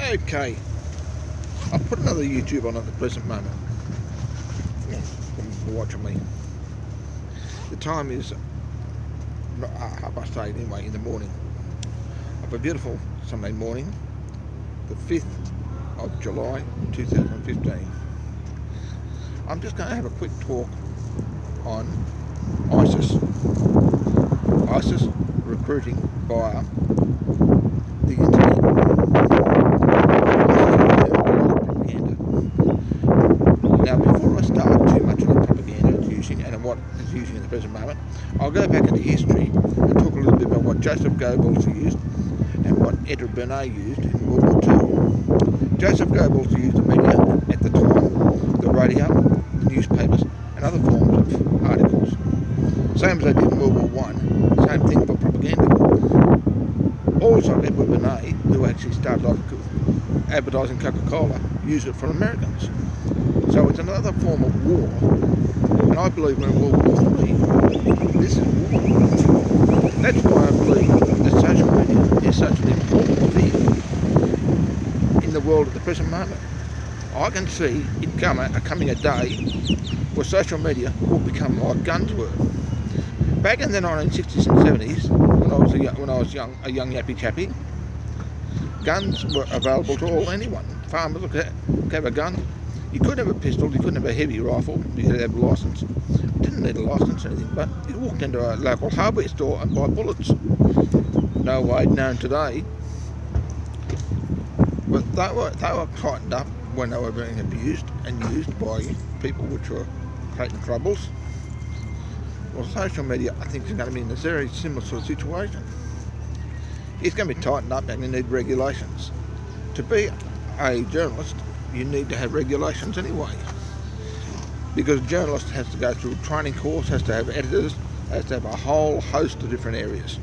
Okay, I'll put another YouTube on at the present moment. For watching me. The time is 8:30 anyway in the morning of a beautiful Sunday morning, the 5th of July 2015. I'm just going to have a quick talk on ISIS. ISIS recruiting via the internet. Now, before I start too much of the propaganda it's using and what it's using at the present moment, I'll go back into history and talk a little bit about what Joseph Goebbels used and what Ed Bernays used in World War II. Joseph Goebbels used the media at the time, the radio, the newspapers, and other forms of articles. Same as they did in World War I, same thing for propaganda. Also, Edward Bernays, who actually started off advertising Coca-Cola, used it for Americans. So it's another form of war. And I believe we're in World War III. This is war. That's why I believe that social media is such an important thing in the world at the present moment. I can see it coming a day where social media will become like guns were. Back in the 1960s and 70s, when I was a young yappy chappy, guns were available to anyone. Farmers could have a gun. You couldn't have a pistol, you couldn't have a heavy rifle, you had to have a licence. You didn't need a licence or anything, but you walked into a local hardware store and buy bullets. No way known today. But they were tightened up when they were being abused and used by people which were creating troubles. Well, social media, I think, is going to be in a very similar sort of situation. It's going to be tightened up and you need regulations. To be a journalist, you need to have regulations anyway. Because a journalist has to go through a training course, has to have editors, has to have a whole host of different areas.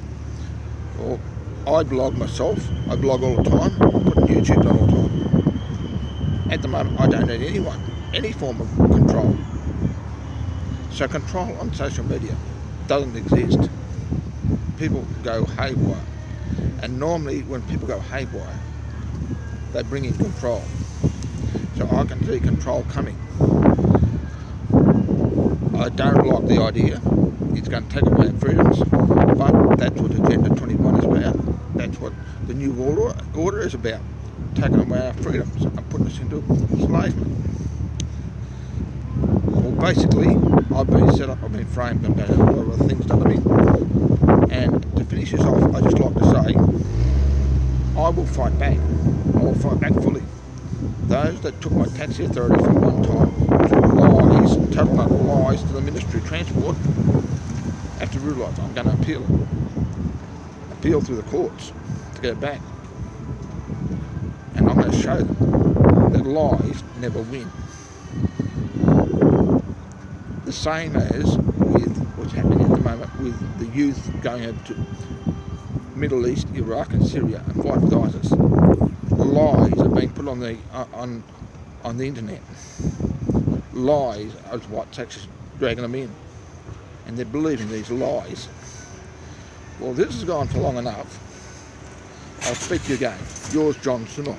Well, I blog myself, I blog all the time, I put YouTube on all the time. At the moment, I don't need anyone, any form of control. So control on social media doesn't exist. People go haywire. And normally when people go haywire, they bring in control. So I can see control coming. I don't like the idea. It's going to take away our freedoms, but that's what Agenda 21 is about. That's what the New World Order is about. Taking away our freedoms and putting us into enslavement. Well, basically, I've been set up, I've been framed, I've had a lot of things done to me. And to finish this off, I'd just like to say, I will fight back. I will fight back fully. Those that took my taxi authority from one time to lies, total utter lies to the Ministry of Transport, have to realise I'm going to appeal through the courts to get it back. And I'm going to show them that lies never win. The same as with what's happening at the moment with the youth going over to Middle East, Iraq and Syria and fight with ISIS. Lies are being put on the internet. Lies is what's actually dragging them in. And they're believing these lies. Well, this has gone for long enough. I'll speak to you again. Yours, John Sunol.